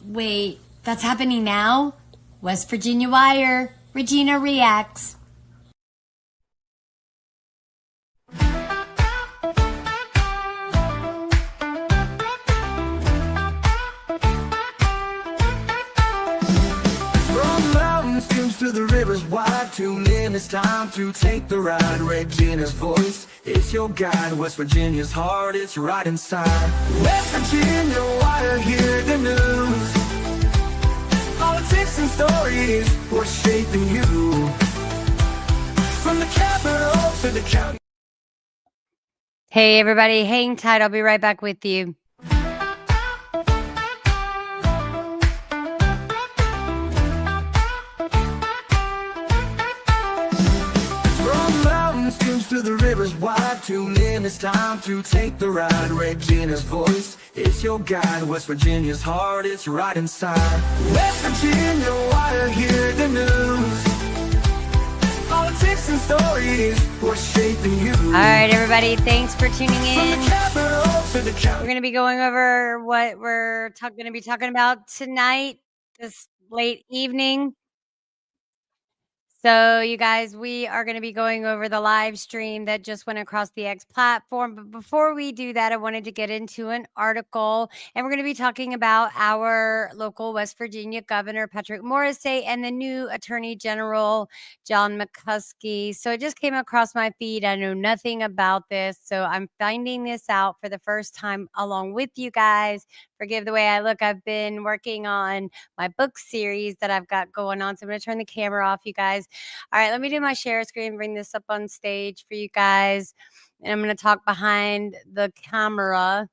Wait, that's happening now? West Virginia Wire, Regina reacts. To the rivers wide, tune in, it's time to take the ride. Regina's voice, it's your guide. West Virginia's heart, it's right inside. West Virginia, why hear the news? Politics and stories, what's shaping you? From the capital to the county. Hey everybody, hang tight, I'll be right back with you. To the rivers wide, tune in, it's time to take the ride. Regina's voice, it's your guide. West Virginia's heart, it's right inside. West Virginia, why hear the news? Politics and stories, what's shaping you? All right, everybody, thanks for tuning in. From the capital to the county. We're going to be going over what we're going to be talking about tonight, this late evening. So, you guys, we are going to be going over the live stream that just went across the X platform. But before we do that, I wanted to get into an article. And we're going to be talking about our local West Virginia Governor, Patrick Morrisey, and the new Attorney General, John McCuskey. So it just came across my feed. I know nothing about this. So I'm finding this out for the first time along with you guys. Forgive the way I look. I've been working on my book series that I've got going on. So I'm going to turn the camera off, you guys. All right, let me do my share screen, bring this up on stage for you guys. And I'm going to talk behind the camera.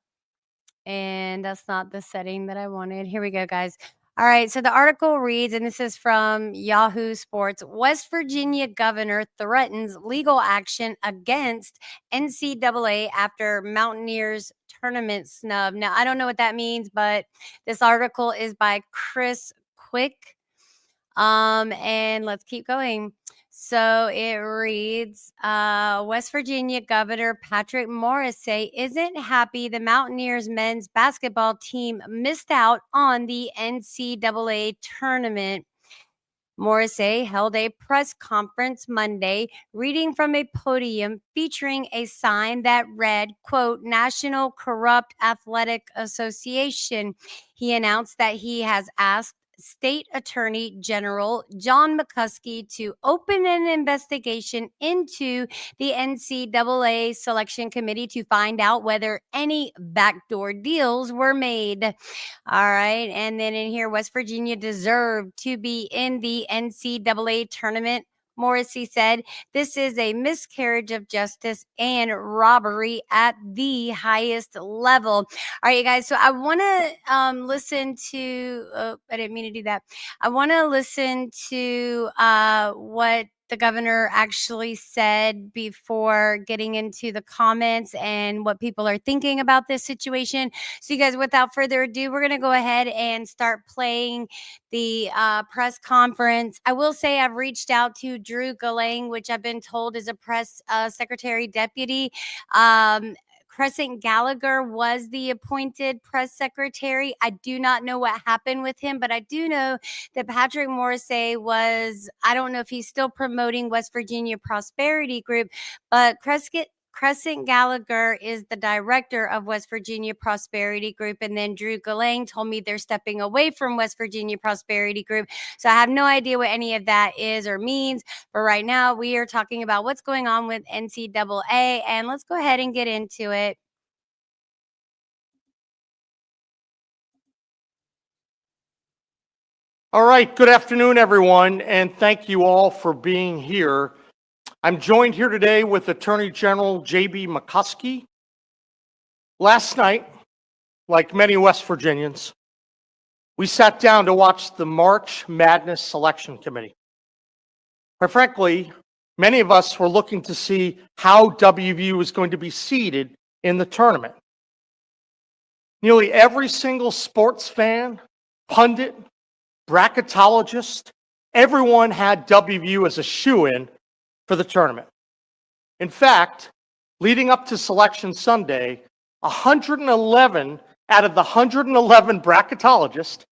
And that's not the setting that I wanted. Here we go, guys. All right, so the article reads, and this is from Yahoo Sports, West Virginia governor threatens legal action against NCAA after Mountaineers tournament snub. Now, I don't know what that means, but this article is by Chris Quick. And let's keep going. So it reads, West Virginia Governor Patrick Morrisey isn't happy the Mountaineers men's basketball team missed out on the NCAA tournament. Morrisey held a press conference Monday, reading from a podium featuring a sign that read, quote, National Corrupt Athletic Association. He announced that he has asked State Attorney General John McCuskey to open an investigation into the NCAA Selection Committee to find out whether any backdoor deals were made. All right. And then in here, West Virginia deserved to be in the NCAA tournament. Morrisey said, this is a miscarriage of justice and robbery at the highest level. All right, you guys. So I want to listen to, I didn't mean to do that. I want to listen to what the governor actually said before getting into the comments and what people are thinking about this situation. So you guys, without further ado, we're going to go ahead and start playing the press conference. I will say I've reached out to Drew Galang, which I've been told is a press secretary deputy. Crescent Gallagher was the appointed press secretary. I do not know what happened with him, but I do know that Patrick Morrisey was, I don't know if he's still promoting West Virginia Prosperity Group, but Crescent Gallagher is the director of West Virginia Prosperity Group. And then Drew Galang told me they're stepping away from West Virginia Prosperity Group. So I have no idea what any of that is or means. But right now we are talking about what's going on with NCAA. And let's go ahead and get into it. All right, good afternoon, everyone, and thank you all for being here. I'm joined here today with Attorney General J.B. McCuskey. Last night, like many West Virginians, we sat down to watch the March Madness Selection Committee. Quite frankly, many of us were looking to see how WVU was going to be seeded in the tournament. Nearly every single sports fan, pundit, bracketologist, everyone had WVU as a shoo-in for the tournament. In fact, leading up to Selection Sunday, 111 out of the 111 bracketologists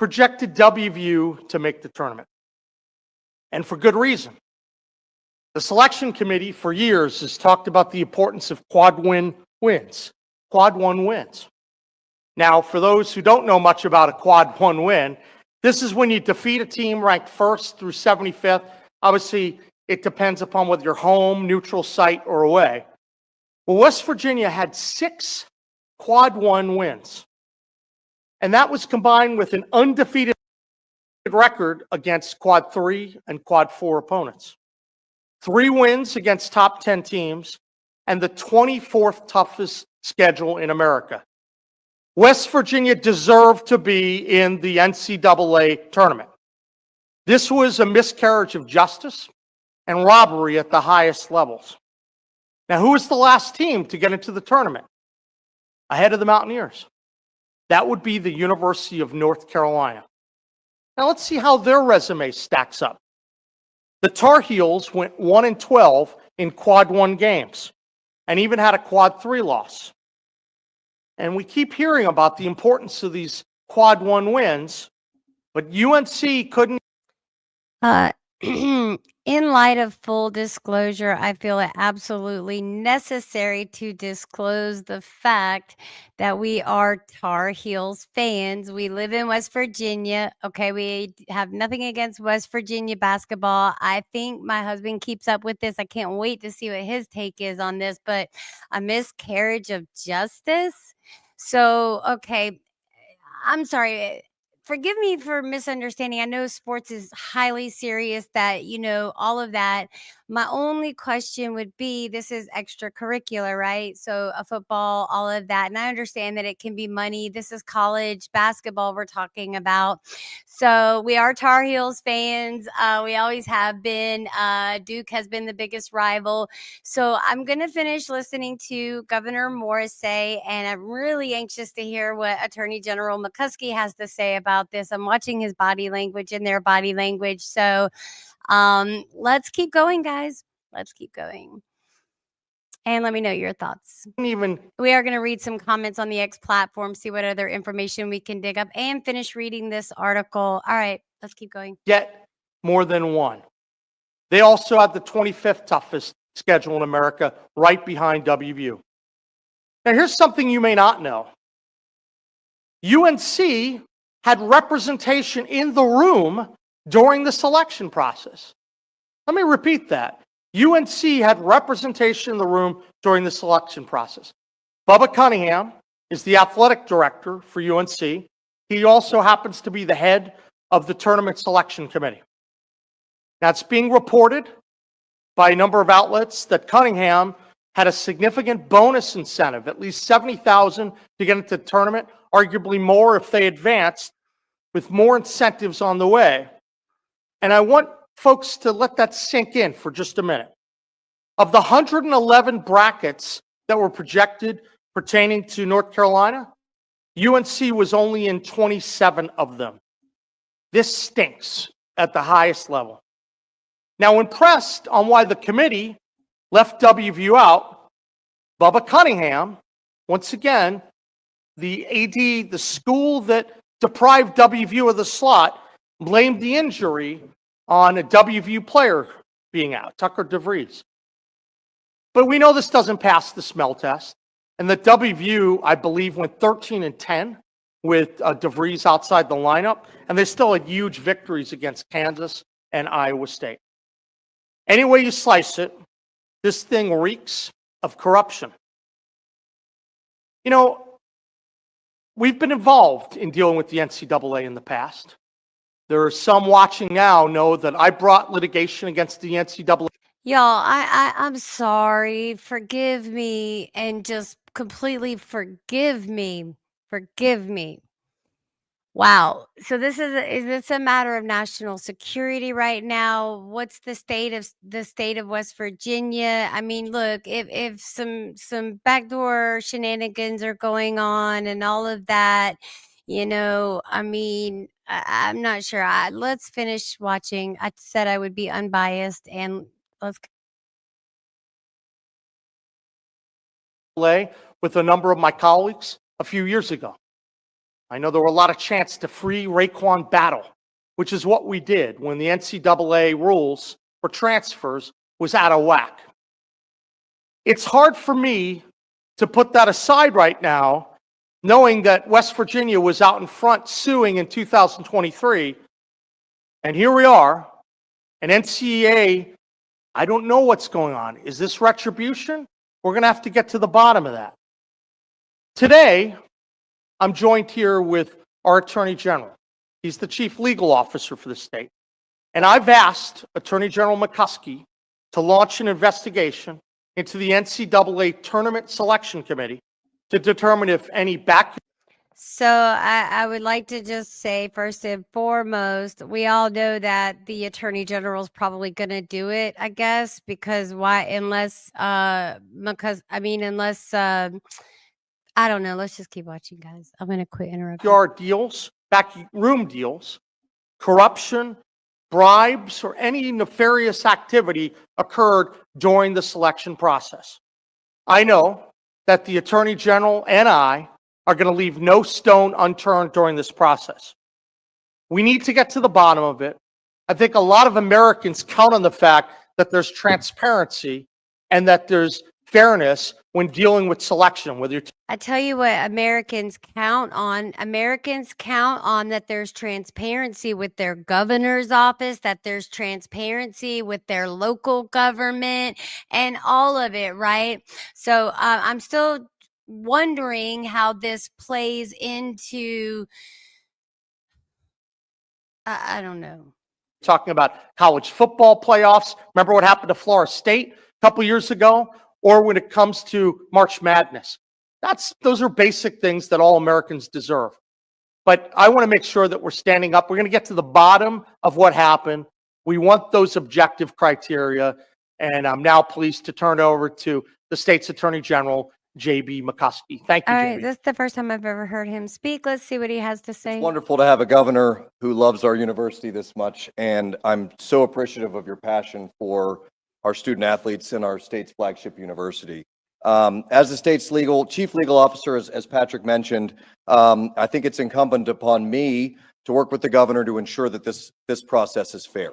projected WVU to make the tournament. And for good reason. The selection committee for years has talked about the importance of quad one wins. Now, for those who don't know much about a quad one win, this is when you defeat a team ranked 1st through 75th. Obviously, it depends upon whether you're home, neutral site, or away. Well, West Virginia had 6 quad one wins. And that was combined with an undefeated record against quad 3 and quad 4 opponents. 3 wins against top 10 teams and the 24th toughest schedule in America. West Virginia deserved to be in the NCAA tournament. This was a miscarriage of justice and robbery at the highest levels. Now, who was the last team to get into the tournament? Ahead of the Mountaineers. That would be the University of North Carolina. Now, let's see how their resume stacks up. The Tar Heels went 1-12 in quad 1 games and even had a quad 3 loss. And we keep hearing about the importance of these quad 1 wins, but UNC couldn't. In light of full disclosure, I feel it absolutely necessary to disclose the fact that we are Tar Heels fans. We live in West Virginia. Okay, we have nothing against West Virginia basketball. I think my husband keeps up with this. I can't wait to see what his take is on this, but a miscarriage of justice. So, okay, I'm sorry. Forgive me for misunderstanding. I know sports is highly serious, that, all of that. My only question would be, this is extracurricular, right? So a football, all of that. And I understand that it can be money. This is college basketball we're talking about. So we are Tar Heels fans. We always have been. Duke has been the biggest rival. So I'm going to finish listening to Governor Morrisey, and I'm really anxious to hear what Attorney General McCuskey has to say about this. I'm watching his body language and their body language. So let's keep going, guys. Let's keep going. And let me know your thoughts. We are going to read some comments on the X platform, see what other information we can dig up, and finish reading this article. All right, let's keep going. Get more than one. They also had the 25th toughest schedule in America, right behind WVU. Now, here's something you may not know. UNC had representation in the room during the selection process. Let me repeat that. UNC had representation in the room during the selection process. Bubba Cunningham is the athletic director for UNC. He also happens to be the head of the tournament selection committee. Now, it's being reported by a number of outlets that Cunningham had a significant bonus incentive, at least $70,000 to get into the tournament, arguably more if they advanced, with more incentives on the way. And I want folks to let that sink in for just a minute. Of the 111 brackets that were projected pertaining to North Carolina, UNC was only in 27 of them. This stinks at the highest level. Now, when pressed on why the committee left WVU out, Bubba Cunningham, once again, the AD, the school that deprived WVU of the slot, blamed the injury on a WVU player being out, Tucker DeVries. But we know this doesn't pass the smell test. And the WVU, I believe, went 13-10 with DeVries outside the lineup. And they still had huge victories against Kansas and Iowa State. Any way you slice it, this thing reeks of corruption. You know, we've been involved in dealing with the NCAA in the past. There are some watching now know that I brought litigation against the NCAA. Y'all, I'm sorry. Forgive me, and just completely forgive me. Forgive me. Wow. So is this a matter of national security right now? What's the state of West Virginia? I mean, look, if some backdoor shenanigans are going on and all of that, I mean, I'm not sure. Let's finish watching. I said I would be unbiased, and let's. With a number of my colleagues a few years ago. I know there were a lot of chants to free Raekwon Battle, which is what we did when the NCAA rules for transfers was out of whack. It's hard for me to put that aside right now, knowing that West Virginia was out in front suing in 2023, and here we are, and NCAA, I don't know what's going on. Is this retribution? We're going to have to get to the bottom of that. Today, I'm joined here with our Attorney General. He's the Chief Legal Officer for the state. And I've asked Attorney General McCuskey to launch an investigation into the NCAA Tournament Selection Committee to determine if any So I would like to just say, first and foremost, we all know that the Attorney General is probably going to do it, I guess, because why, unless, I don't know. Let's just keep watching, guys. I'm going to quit interrupting. backyard deals, backroom deals, corruption, bribes, or any nefarious activity occurred during the selection process. I know that the Attorney General and I are going to leave no stone unturned during this process. We need to get to the bottom of it. I think a lot of Americans count on the fact that there's transparency and that there's fairness when dealing with selection, whether you're I tell you what, Americans count on. Americans count on that there's transparency with their governor's office, that there's transparency with their local government, and all of it, right? So I'm still wondering how this plays into, I don't know. talking about college football playoffs. Remember what happened to Florida State a couple years ago? Or when it comes to March Madness. Those are basic things that all Americans deserve. But I want to make sure that we're standing up. We're going to get to the bottom of what happened. We want those objective criteria. And I'm now pleased to turn it over to the state's Attorney General, J.B. McCuskey. Thank you, All J.B. right, this is the first time I've ever heard him speak. Let's see what he has to say. It's wonderful to have a governor who loves our university this much, and I'm so appreciative of your passion for our student athletes in our state's flagship university. As the state's chief legal officer, as Patrick mentioned, I think it's incumbent upon me to work with the governor to ensure that this process is fair.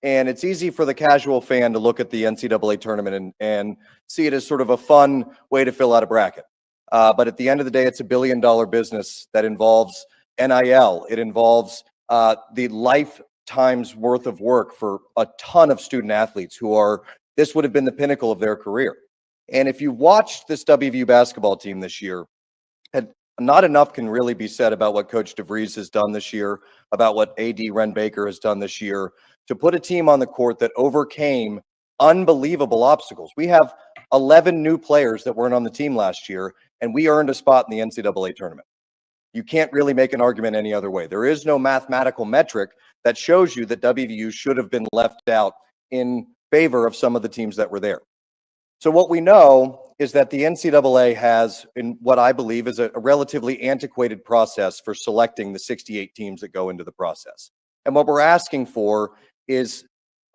And it's easy for the casual fan to look at the NCAA tournament and see it as sort of a fun way to fill out a bracket. But at the end of the day, it's $1 billion business that involves NIL. It involves the lifetime's worth of work for a ton of student athletes this would have been the pinnacle of their career. And if you watched this WVU basketball team this year, not enough can really be said about what Coach DeVries has done this year, about what AD Ren Baker has done this year, to put a team on the court that overcame unbelievable obstacles. We have 11 new players that weren't on the team last year, and we earned a spot in the NCAA tournament. You can't really make an argument any other way. There is no mathematical metric that shows you that WVU should have been left out in favor of some of the teams that were there. So what we know is that the NCAA has, in what I believe is a relatively antiquated process for selecting the 68 teams that go into the process. And what we're asking for is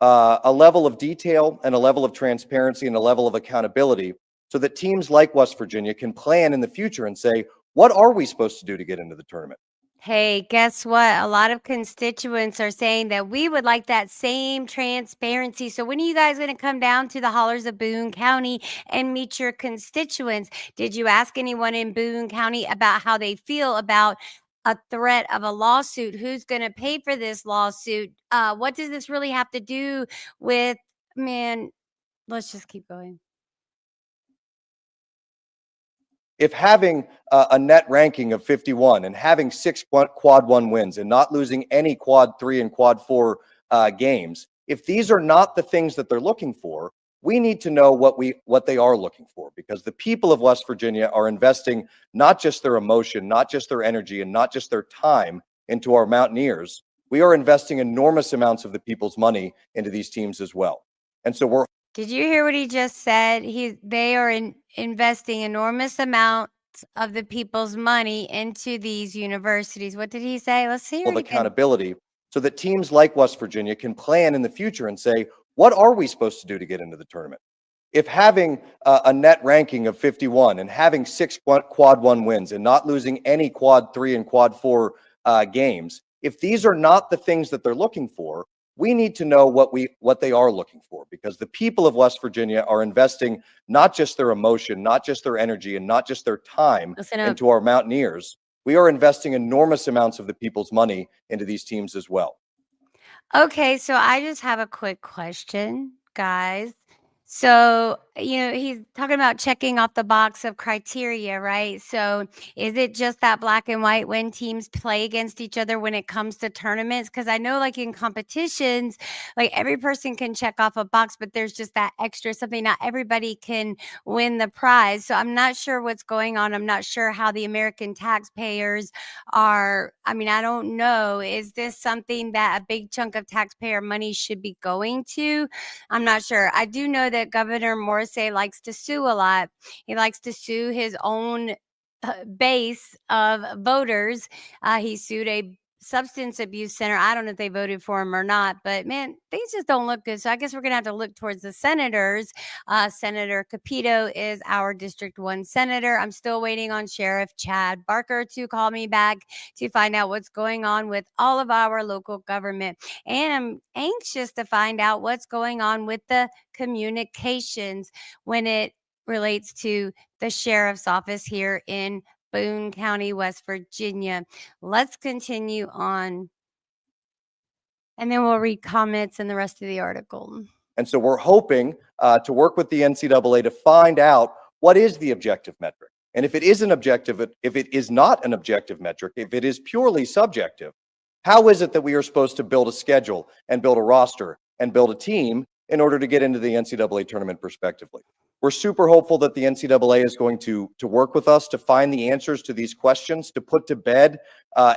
a level of detail and a level of transparency and a level of accountability so that teams like West Virginia can plan in the future and say, what are we supposed to do to get into the tournament? Hey, guess what? A lot of constituents are saying that we would like that same transparency. So when are you guys going to come down to the hollers of Boone County and meet your constituents? Did you ask anyone in Boone County about how they feel about a threat of a lawsuit? Who's going to pay for this lawsuit? What does this really have to do with, man, let's just keep going. If having a net ranking of 51 and having 6 quad 1 wins and not losing any quad 3 and quad 4 games, if these are not the things that they're looking for, we need to know what they are looking for, because the people of West Virginia are investing not just their emotion, not just their energy, and not just their time into our Mountaineers. We are investing enormous amounts of the people's money into these teams as well. And so Did you hear what he just said? They are investing enormous amounts of the people's money into these universities. What did he say? Let's hear it again. Accountability so that teams like West Virginia can plan in the future and say, what are we supposed to do to get into the tournament? If having a net ranking of 51 and having 6 quad 1 wins and not losing any quad 3 and quad 4 games, if these are not the things that they're looking for, we need to know what they are looking for, because the people of West Virginia are investing not just their emotion, not just their energy, and not just their time Listen up. into our Mountaineers. We are investing enormous amounts of the people's money into these teams as well. Okay, so I just have a quick question, guys. So, he's talking about checking off the box of criteria, right? So, is it just that black and white when teams play against each other when it comes to tournaments? Because I know, like in competitions, like every person can check off a box, but there's just that extra something. Not everybody can win the prize. So, I'm not sure what's going on. I'm not sure how the American taxpayers are. I mean, I don't know. Is this something that a big chunk of taxpayer money should be going to? I'm not sure. I do know that Governor Morrisey likes to sue a lot. He likes to sue his own base of voters. He sued a substance abuse center. I don't know if they voted for him or not, but man, things just don't look good. So I guess we're going to have to look towards the senators. Senator Capito is our District 1 senator. I'm still waiting on Sheriff Chad Barker to call me back to find out what's going on with all of our local government. And I'm anxious to find out what's going on with the communications when it relates to the sheriff's office here in Boone County, West Virginia. Let's continue on. And then we'll read comments and the rest of the article. And so we're hoping to work with the NCAA to find out what is the objective metric. And if it is an objective, if it is not an objective metric, if it is purely subjective, how is it that we are supposed to build a schedule and build a roster and build a team in order to get into the NCAA tournament prospectively? We're super hopeful that the NCAA is going to work with us to find the answers to these questions, to put to bed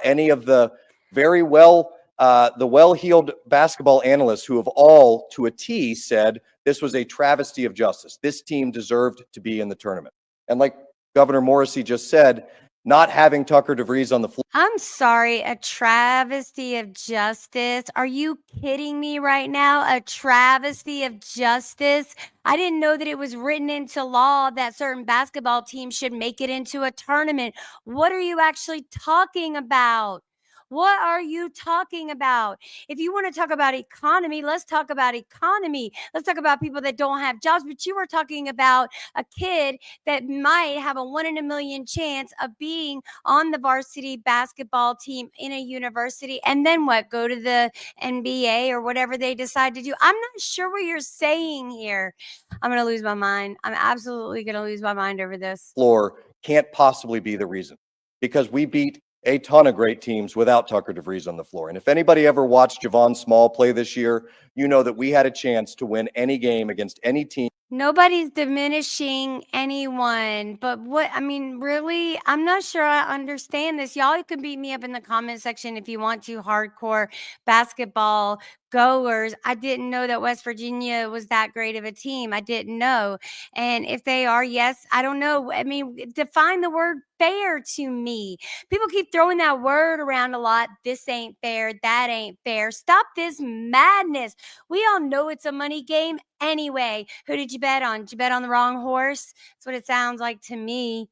any of the very well-heeled basketball analysts who have all, to a T, said this was a travesty of justice. This team deserved to be in the tournament. And like Governor Morrisey just said, not having Tucker DeVries on the floor. I'm sorry, a travesty of justice. Are you kidding me right now? A travesty of justice? I didn't know that it was written into law that certain basketball teams should make it into a tournament. What are you actually talking about? What are you talking about? If you want to talk about economy, let's talk about economy. Let's talk about people that don't have jobs. But you were talking about a kid that might have a 1 in a million chance of being on the varsity basketball team in a university. And then what? Go to the NBA or whatever they decide to do. I'm not sure what you're saying here. I'm going to lose my mind. I'm absolutely going to lose my mind over this. Floor can't possibly be the reason, because we beat a ton of great teams without Tucker DeVries on the floor. And if anybody ever watched Javon Small play this year, you know that we had a chance to win any game against any team. Nobody's diminishing anyone, but really, I'm not sure I understand this. Y'all can beat me up in the comment section if you want to, hardcore basketball goers. I didn't know that West Virginia was that great of a team. I didn't know. And if they are, yes, I don't know. I mean, define the word fair to me. People keep throwing that word around a lot. This ain't fair. That ain't fair. Stop this madness. We all know it's a money game anyway. Who did you bet on? Did you bet on the wrong horse? That's what it sounds like to me.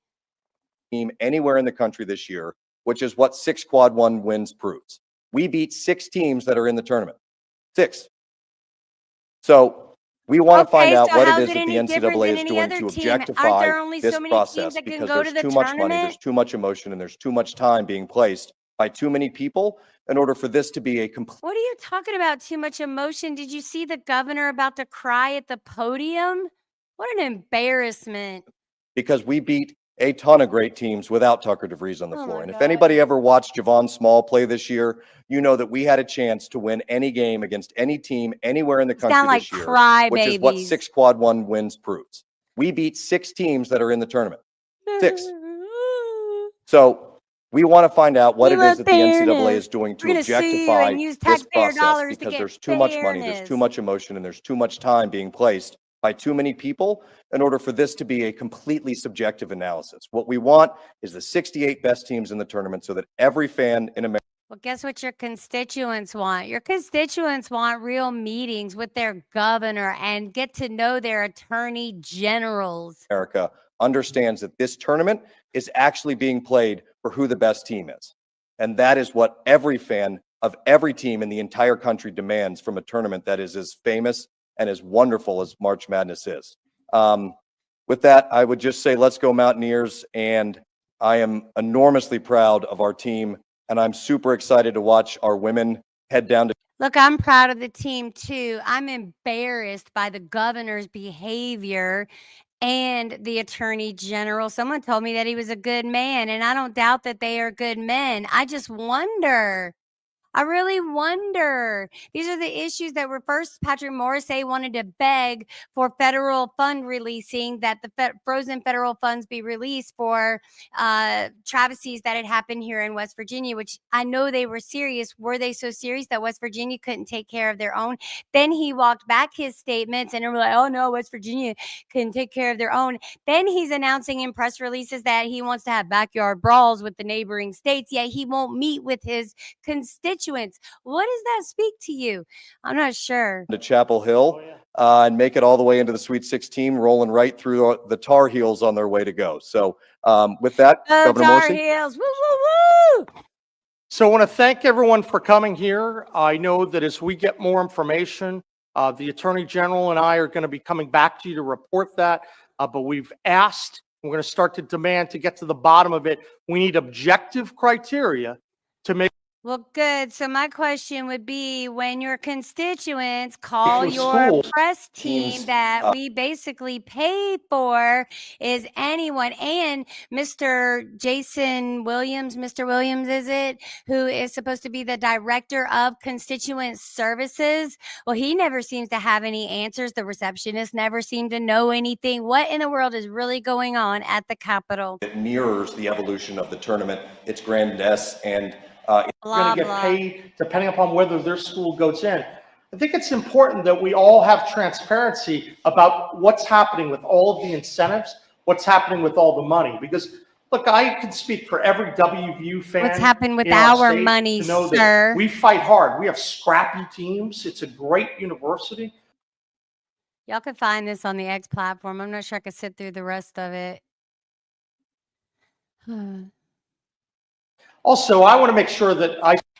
Team anywhere in the country this year, which is what 6 quad 1 wins proves. We beat 6 teams that are in the tournament. 6. So we want to find out what it is that the NCAA is doing to objectify this process, because there's too much money, there's too much emotion, and there's too much time being placed by too many people in order for this to be a complete. What are you talking about? Too much emotion? Did you see the governor about to cry at the podium? What an embarrassment. Because we beat a ton of great teams without Tucker DeVries on the floor. And if anybody ever watched Javon Small play this year, you know that we had a chance to win any game against any team anywhere in the country this year, which is what 6 quad 1 wins proves. We beat 6 teams that are in the tournament. 6. So we want to find out what it is that the NCAA is doing to objectify this process, because there's too much money, there's too much emotion, and there's too much time being placed by too many people in order for this to be a completely subjective analysis. What we want is the 68 best teams in the tournament so that every fan in America Well, guess what your constituents want? Your constituents want real meetings with their governor and get to know their attorney generals. America understands that this tournament is actually being played for who the best team is. And that is what every fan of every team in the entire country demands from a tournament that is as famous and as wonderful as March Madness is. With that, I would just say, let's go Mountaineers. And I am enormously proud of our team. And I'm super excited to watch our women head down to. Look, I'm proud of the team too. I'm embarrassed by the governor's behavior and the attorney general. Someone told me that he was a good man, and I don't doubt that they are good men. I just wonder. I really wonder. These are the issues that were first. Patrick Morrisey wanted to beg for federal fund releasing, that the frozen federal funds be released for travesties that had happened here in West Virginia, which I know they were serious. Were they so serious that West Virginia couldn't take care of their own? Then he walked back his statements and they were like, oh no, West Virginia couldn't take care of their own. Then he's announcing in press releases that he wants to have backyard brawls with the neighboring states, yet he won't meet with his constituents. What does that speak to you? I'm not sure. To Chapel Hill and make it all the way into the Sweet 16, rolling right through the Tar Heels on their way to go. So with that, Governor Tar Morrisey. Heels. Woo, woo, woo. So I want to thank everyone for coming here. I know that as we get more information, the Attorney General and I are going to be coming back to you to report that. But we've asked, we're going to start to demand to get to the bottom of it. We need objective criteria to make. Well, good. So my question would be, when your constituents call For your schools, press team teams, that we basically pay for, is anyone, and Mr. Jason Williams, Mr. Williams, is it, who is supposed to be the director of constituent services? Well, he never seems to have any answers. The receptionist never seemed to know anything. What in the world is really going on at the Capitol? It mirrors the evolution of the tournament, its grandness, and going to get paid depending upon whether their school goes in. I think it's important that we all have transparency about what's happening with all of the incentives, what's happening with all the money. Because, look, I can speak for every WVU fan. What's happened with in our our state money, to know sir? that we fight hard. We have scrappy teams. It's a great university. Y'all can find this on the X platform. I'm not sure I could sit through the rest of it. Also, I want to make sure that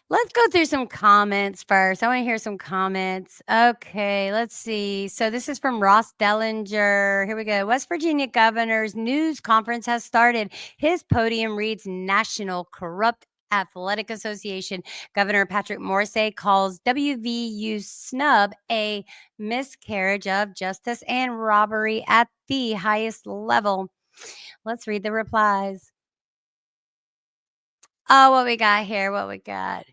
Let's go through some comments first. I want to hear some comments. Okay, let's see. So this is from Ross Dellinger. Here we go. West Virginia Governor's news conference has started. His podium reads National Corrupt Athletic Association. Governor Patrick Morrisey calls WVU Snub a miscarriage of justice and robbery at the highest level. Let's read the replies. Oh, what we got here? What we got?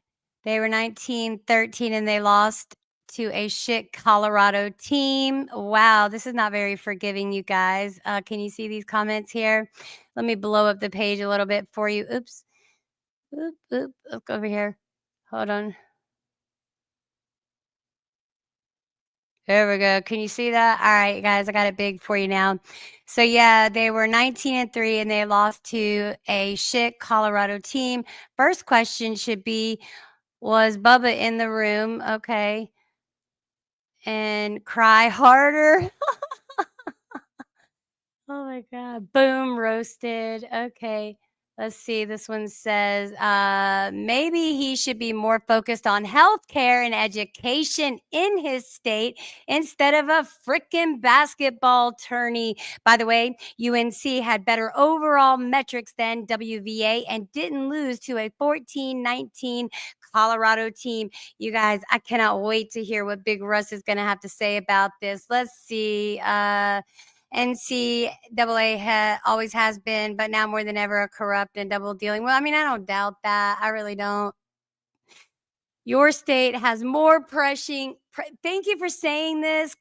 They were 19-13 and they lost to a shit Colorado team. Wow, this is not very forgiving, you guys. Can you see these comments here? Let me blow up the page a little bit for you. Oops. Oop, oop. Look over here. Hold on. There we go. Can you see that? All right, guys, I got it big for you now. So yeah, they were 19-3 and they lost to a shit Colorado team. First question should be, was Bubba in the room? Okay. And cry harder. Oh my God. Boom, roasted. Okay. Let's see. This one says, maybe he should be more focused on healthcare and education in his state instead of a freaking basketball tourney. By the way, UNC had better overall metrics than WVA and didn't lose to a 14-19 Colorado team. You guys, I cannot wait to hear what Big Russ is going to have to say about this. Let's see. NCAA always has been, but now more than ever, a corrupt and double dealing. Well, I mean, I don't doubt that. I really don't. Your state has more pressing. Thank you for saying this.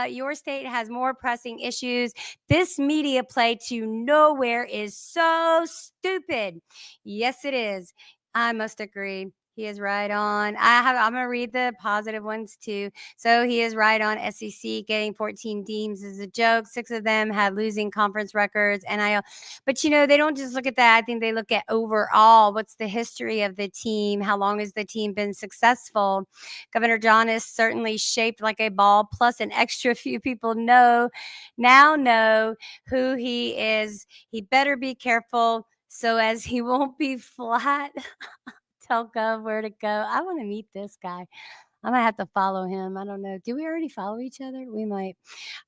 Your state has more pressing issues. This media play to nowhere is so stupid. Yes, it is. I must agree. He is right on. I'm gonna read the positive ones too. So he is right on. SEC getting 14 teams is a joke. 6 of them had losing conference records. NIL, but they don't just look at that. I think they look at overall. What's the history of the team? How long has the team been successful? Governor John is certainly shaped like a ball. Plus, an extra few people now know who he is. He better be careful so as he won't be flat. Tell Gov where to go. I want to meet this guy. I might have to follow him. I don't know. Do we already follow each other? We might.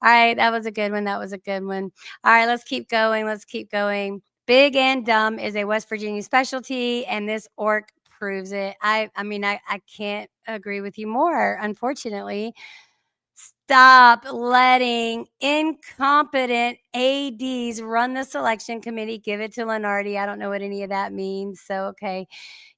All right. That was a good one. That was a good one. All right. Let's keep going. Let's keep going. Big and dumb is a West Virginia specialty, and this orc proves it. I mean, I can't agree with you more, unfortunately. Stop letting incompetent ADs run the selection committee. Give it to Lenardi. I don't know what any of that means. So, okay.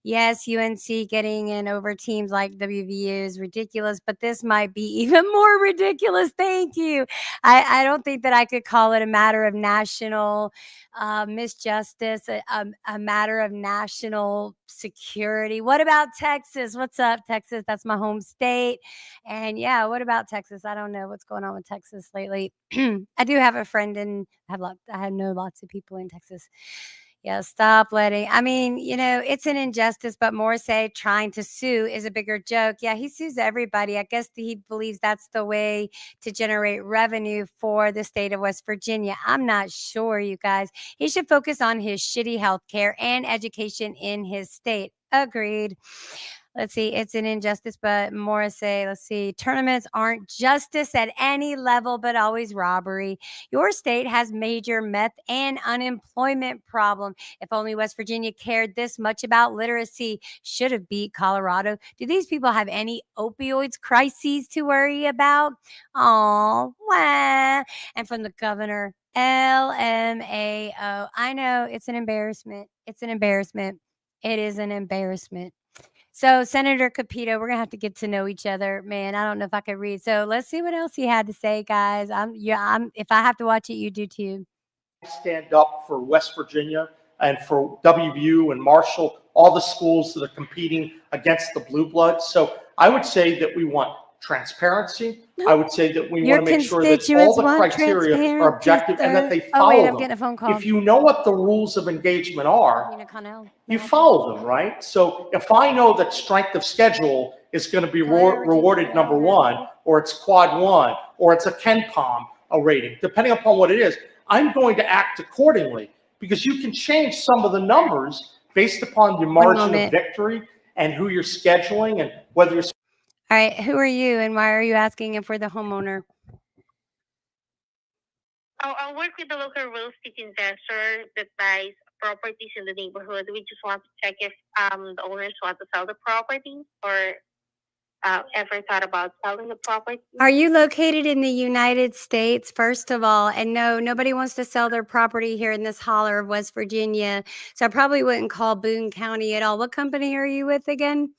Yes, UNC getting in over teams like WVU is ridiculous, but this might be even more ridiculous. Thank you. I don't think that I could call it a matter of national misjustice, a matter of national security. What about Texas? What's up, Texas? That's my home state. And yeah, what about Texas? I don't know what's going on with Texas lately. I do have a friend and I know lots of people in Texas. Yeah, stop letting. I mean, it's an injustice, but Morrisey trying to sue is a bigger joke. Yeah, he sues everybody. I guess he believes that's the way to generate revenue for the state of West Virginia. I'm not sure, you guys. He should focus on his shitty health care and education in his state. Agreed. Let's see. It's an injustice, but Morrisey, let's see. Tournaments aren't justice at any level, but always robbery. Your state has major meth and unemployment problem. If only West Virginia cared this much about literacy, should have beat Colorado. Do these people have any opioids crises to worry about? Oh, wah. And from the governor, LMAO. I know it's an embarrassment. It's an embarrassment. It is an embarrassment. So Senator Capito, we're gonna have to get to know each other, man. I don't know if I could read. So let's see what else he had to say, guys. If I have to watch it, you do too. Stand up for West Virginia and for WVU and Marshall, all the schools that are competing against the Blue Bloods. So I would say that we want transparency. I would say that we want to make sure that all the criteria are objective and that they follow I'm getting a phone call. If you know what the rules of engagement are, you follow them, right? So if I know that strength of schedule is going to be rewarded number one, or it's quad one, or it's a KenPom, a rating, depending upon what it is, I'm going to act accordingly, because you can change some of the numbers based upon your margin of victory and who you're scheduling and whether you're. All right, who are you and why are you asking if we're the homeowner? I'll work with the local real estate investor that buys properties in the neighborhood. We just want to check if the owners want to sell the property or ever thought about selling the property. Are you located in the United States, first of all? And no, nobody wants to sell their property here in this holler of West Virginia. So I probably wouldn't call Boone County at all. What company are you with again?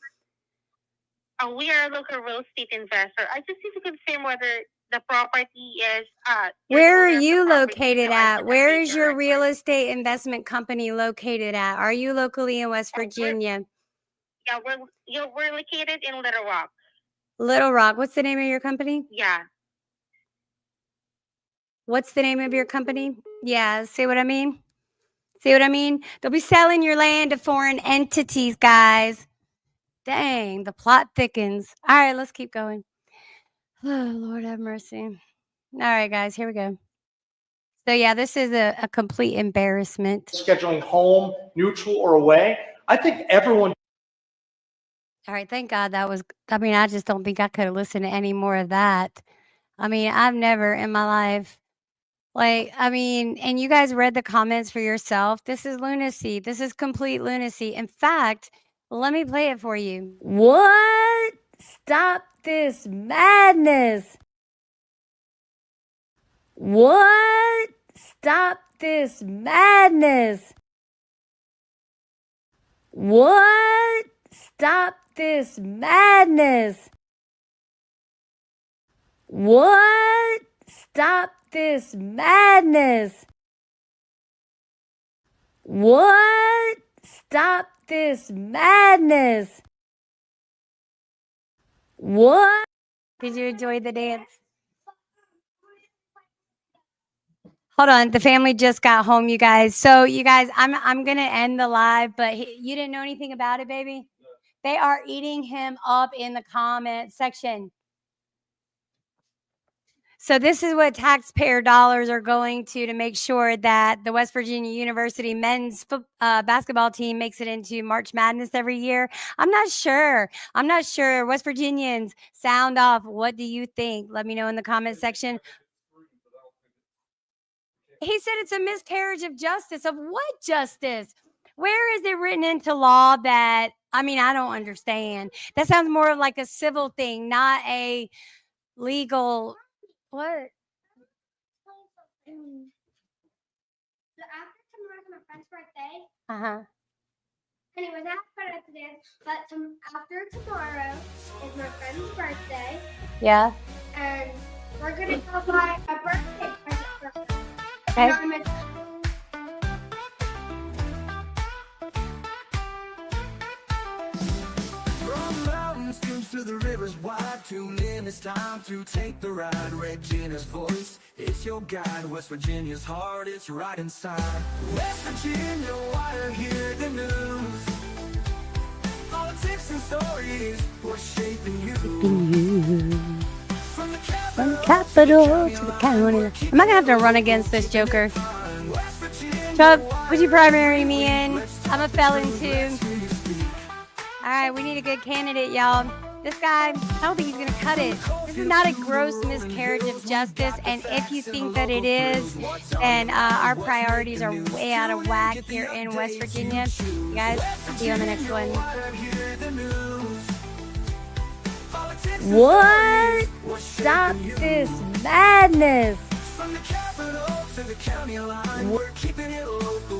We are a local real estate investor. I just need to confirm whether the property is. Where are you located at? Where is your real estate investment company located at? Are you locally in West Virginia? We're located in Little Rock. Little Rock. What's the name of your company? Yeah. What's the name of your company? Yeah, see what I mean? See what I mean? They'll be selling your land to foreign entities, guys. Dang, the plot thickens. All right, let's keep going. Oh, Lord have mercy. All right, guys, here we go. So, yeah, this is a complete embarrassment. Scheduling home, neutral, or away. I think everyone. All right, thank God that was, I just don't think I could have listened to any more of that. I've never in my life, and you guys read the comments for yourself. This is lunacy. This is complete lunacy. In fact, let me play it for you. What? Stop this madness. What? Stop this madness. What? Stop this madness. What? Stop this madness. What? Stop this madness. What? Did you enjoy the dance? Hold on, the family just got home, you guys. So, you guys, I'm gonna end the live, but you didn't know anything about it, baby. They are eating him up in the comment section. So this is what taxpayer dollars are going to make sure that the West Virginia University men's basketball team makes it into March Madness every year. I'm not sure. West Virginians, sound off. What do you think? Let me know in the comment section. He said it's a miscarriage of justice. Of what justice? Where is it written into law that, I mean, I don't understand. That sounds more of like a civil thing, not a legal. What? So after tomorrow's my friend's birthday. Uh-huh. Anyways, I put it today, but after tomorrow is my friend's birthday, Yeah. and we're gonna go buy a birthday present for her. Okay. And I'm gonna- From mountain streams to the rivers wide, tune in, it's time to take the ride. Regina's voice, it's your guide. West Virginia's heart, it's right inside. West Virginia, why hear the news? Politics and stories, what's shaping you? From the Capital to the county. Am I gonna have to run against this joker? Chubb, would you primary me in? I'm a felon too. All right, we need a good candidate, y'all. This guy, I don't think he's gonna cut it. This is not a gross miscarriage of justice, and if you think that it is, then our priorities are way out of whack here in West Virginia. You guys, see you on the next one. What? Stop this madness. From the capital to the county line, we're keeping it local.